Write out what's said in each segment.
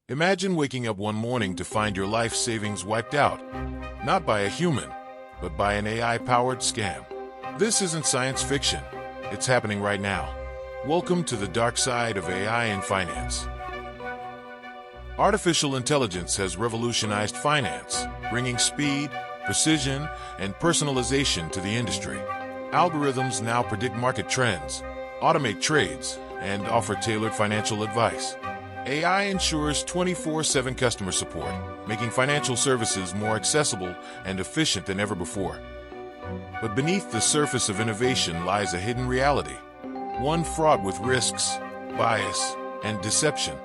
Imagine waking up one morning to find your life savings wiped out, not by a human, but by an AI-powered scam. This isn't science fiction. It's happening right now. Welcome to the dark side of AI in finance. Artificial intelligence has revolutionized finance, bringing speed, precision, and personalization to the industry. Algorithms now predict market trends, automate trades, and offer tailored financial advice. AI ensures 24/7 customer support, making financial services more accessible and efficient than ever before. But beneath the surface of innovation lies a hidden reality, one fraught with risks, bias, and deception.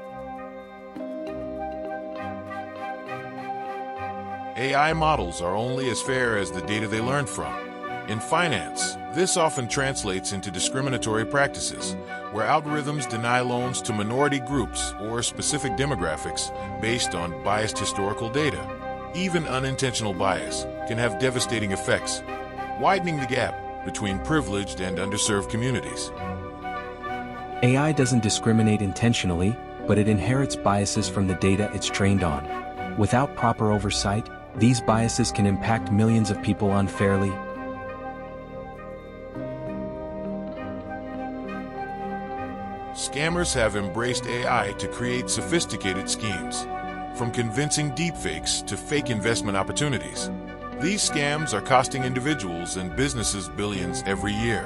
AI models are only as fair as the data they learn from. In finance, this often translates into discriminatory practices, where algorithms deny loans to minority groups or specific demographics based on biased historical data. Even unintentional bias can have devastating effects, widening the gap between privileged and underserved communities. AI doesn't discriminate intentionally, but it inherits biases from the data it's trained on. Without proper oversight, these biases can impact millions of people unfairly. Scammers have embraced AI to create sophisticated schemes, from convincing deepfakes to fake investment opportunities. These scams are costing individuals and businesses billions every year.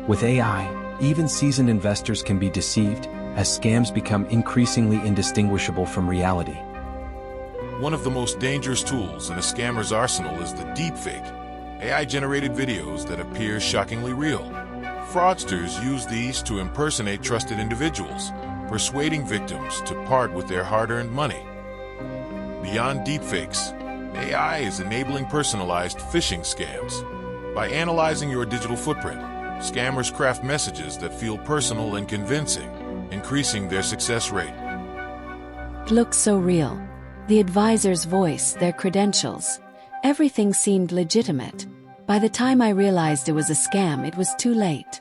With AI, even seasoned investors can be deceived, as scams become increasingly indistinguishable from reality. One of the most dangerous tools in a scammer's arsenal is the deepfake, AI-generated videos that appear shockingly real. Fraudsters use these to impersonate trusted individuals, persuading victims to part with their hard-earned money. Beyond deepfakes, AI is enabling personalized phishing scams. By analyzing your digital footprint, scammers craft messages that feel personal and convincing, increasing their success rate. It looked so real. The advisor's voice, their credentials. Everything seemed legitimate. By the time I realized it was a scam, it was too late.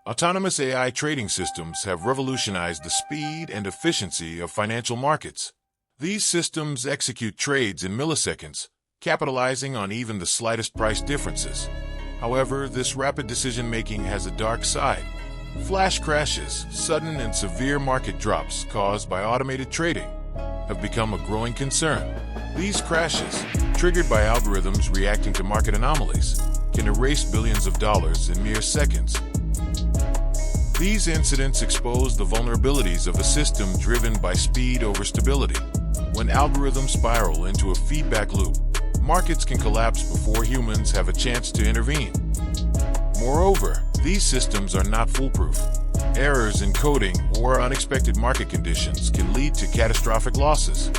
Autonomous AI trading systems have revolutionized the speed and efficiency of financial markets. These systems execute trades in milliseconds, capitalizing on even the slightest price differences. However, this rapid decision-making has a dark side. Flash crashes, sudden and severe market drops caused by automated trading, have become a growing concern. These crashes, triggered by algorithms reacting to market anomalies, can erase billions of dollars in mere seconds. These incidents expose the vulnerabilities of a system driven by speed over stability. When algorithms spiral into a feedback loop, markets can collapse before humans have a chance to intervene. Moreover, these systems are not foolproof. Errors in coding or unexpected market conditions can lead to catastrophic losses.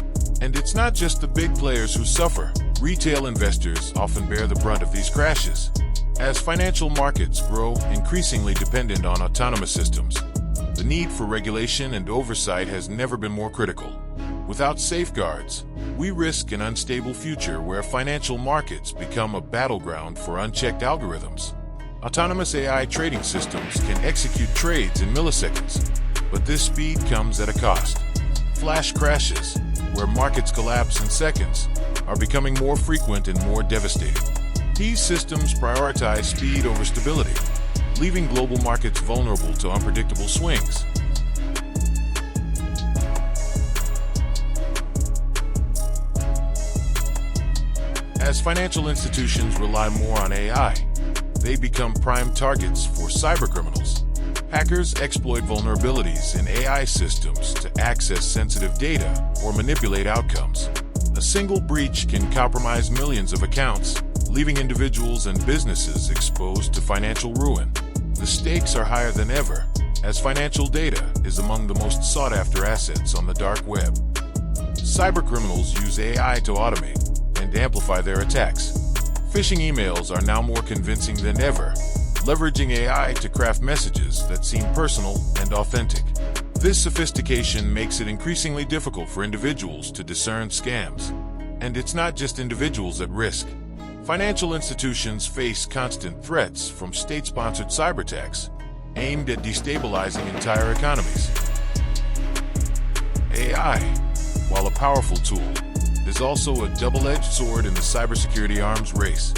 And it's not just the big players who suffer. Retail investors often bear the brunt of these crashes. As financial markets grow increasingly dependent on autonomous systems, the need for regulation and oversight has never been more critical. Without safeguards, we risk an unstable future where financial markets become a battleground for unchecked algorithms. Autonomous AI trading systems can execute trades in milliseconds, but this speed comes at a cost. Flash crashes, where markets collapse in seconds, are becoming more frequent and more devastating. These systems prioritize speed over stability, leaving global markets vulnerable to unpredictable swings. As financial institutions rely more on AI, they become prime targets for cybercriminals. Hackers exploit vulnerabilities in AI systems to access sensitive data or manipulate outcomes. A single breach can compromise millions of accounts, leaving individuals and businesses exposed to financial ruin. The stakes are higher than ever, as financial data is among the most sought-after assets on the dark web. Cybercriminals use AI to automate and amplify their attacks. Phishing emails are now more convincing than ever, leveraging AI to craft messages that seem personal and authentic. This sophistication makes it increasingly difficult for individuals to discern scams. And it's not just individuals at risk. Financial institutions face constant threats from state-sponsored cyberattacks. aimed at destabilizing entire economies. AI, while a powerful tool, is also a double-edged sword in the cybersecurity arms race.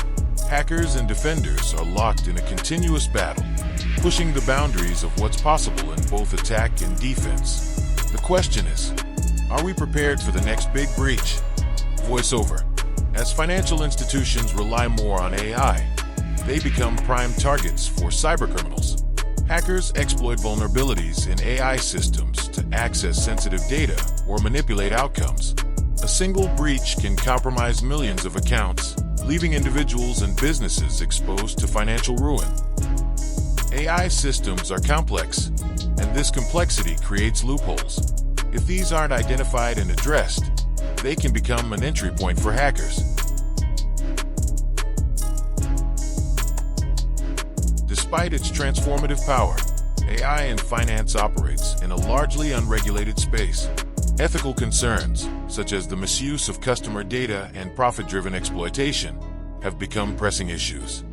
Hackers and defenders are locked in a continuous battle, pushing the boundaries of what's possible in both attack and defense. The question is, are we prepared for the next big breach? Voiceover. As financial institutions rely more on AI, they become prime targets for cybercriminals. Hackers exploit vulnerabilities in AI systems to access sensitive data or manipulate outcomes. A single breach can compromise millions of accounts, leaving individuals and businesses exposed to financial ruin. AI systems are complex, and this complexity creates loopholes. If these aren't identified and addressed, they can become an entry point for hackers. Despite its transformative power, AI in finance operates in a largely unregulated space. Ethical concerns, such as the misuse of customer data and profit-driven exploitation, have become pressing issues.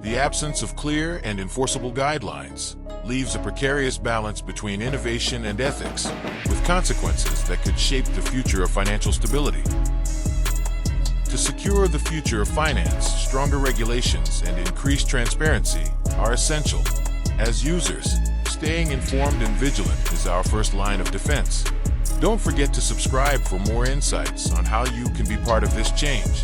The absence of clear and enforceable guidelines leaves a precarious balance between innovation and ethics, with consequences that could shape the future of financial stability. To secure the future of finance, stronger regulations and increased transparency are essential. As users, staying informed and vigilant is our first line of defense. Don't forget to subscribe for more insights on how you can be part of this change.